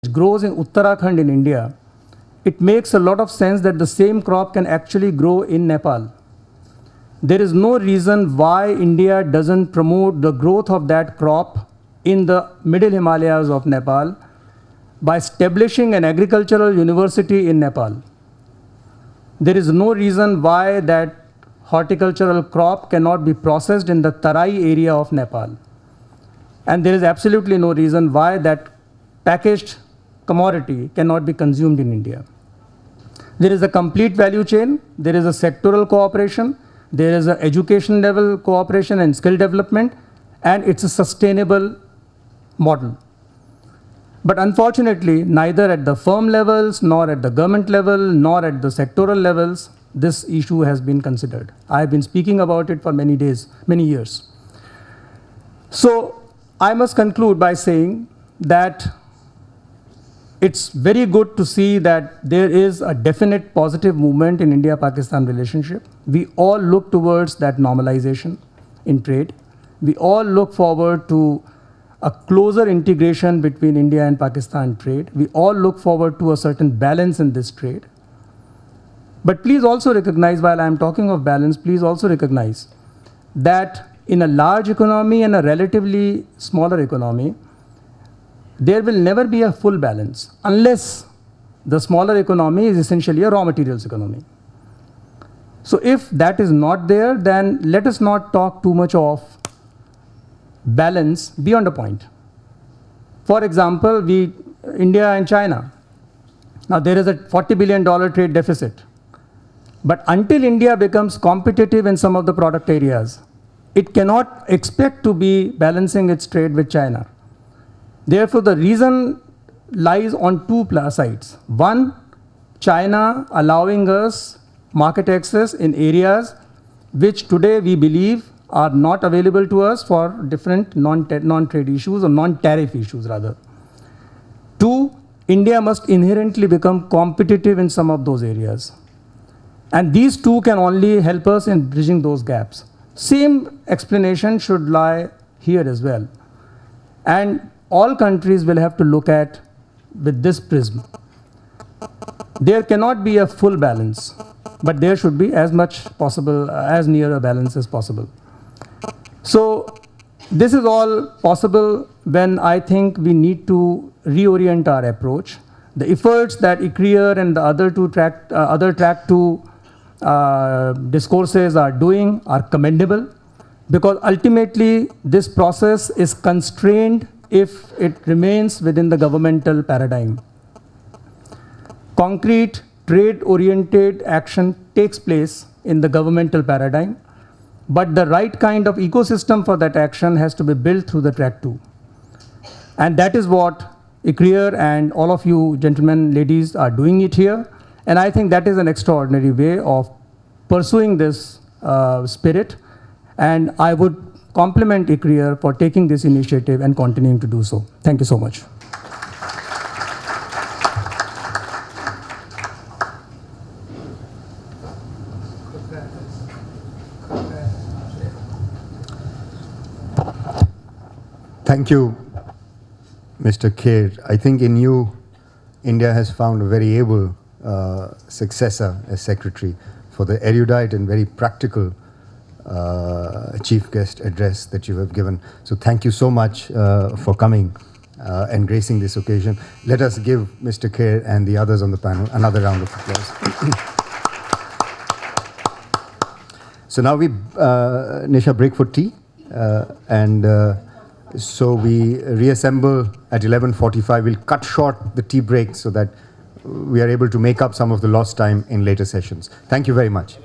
grows in Uttarakhand in India, it makes a lot of sense that the same crop can actually grow in Nepal. There is no reason why India doesn't promote the growth of that crop in the middle Himalayas of Nepal by establishing an agricultural university in Nepal. There is no reason why that horticultural crop cannot be processed in the Tarai area of Nepal. And there is absolutely no reason why that packaged commodity cannot be consumed in India. There is a complete value chain, there is a sectoral cooperation, there is an education level cooperation and skill development, and it's a sustainable model. But unfortunately, neither at the firm levels, nor at the government level, nor at the sectoral levels, this issue has been considered. I have been speaking about it for many days, many years. So I must conclude by saying that it's very good to see that there is a definite positive movement in India-Pakistan relationship. We all look towards that normalization in trade. We all look forward to a closer integration between India and Pakistan trade. We all look forward to a certain balance in this trade. But please also recognize, while I'm talking of balance, please also recognize that in a large economy and a relatively smaller economy, there will never be a full balance unless the smaller economy is essentially a raw materials economy. So if that is not there, then let us not talk too much of balance beyond a point. For example, India and China. Now there is a $40 billion trade deficit. But until India becomes competitive in some of the product areas, it cannot expect to be balancing its trade with China. Therefore, the reason lies on two sides. One, China allowing us market access in areas which today we believe are not available to us for different non-trade issues or non-tariff issues rather. Two, India must inherently become competitive in some of those areas. And these two can only help us in bridging those gaps. Same explanation should lie here as well. And all countries will have to look at with this prism. There cannot be a full balance, but there should be as much possible, as near a balance as possible. So this is all possible when I think we need to reorient our approach. The efforts that ICRIER and the other track 2 discourses are doing are commendable, because ultimately this process is constrained if it remains within the governmental paradigm. Concrete trade-oriented action takes place in the governmental paradigm, but the right kind of ecosystem for that action has to be built through the track 2. And that is what ICRIER and all of you gentlemen, ladies are doing it here. And I think that is an extraordinary way of pursuing this spirit. And I would compliment ICRIER for taking this initiative and continuing to do so. Thank you so much. Thank you, Mr. Kher. I think in you, India has found a very able successor as secretary for the erudite and very practical chief guest address that you have given. So thank you so much for coming and gracing this occasion. Let us give Mr. Kher and the others on the panel another round of applause. So now we, Nisha, break for tea, so we reassemble at 11:45. We'll cut short the tea break so that we are able to make up some of the lost time in later sessions. Thank you very much.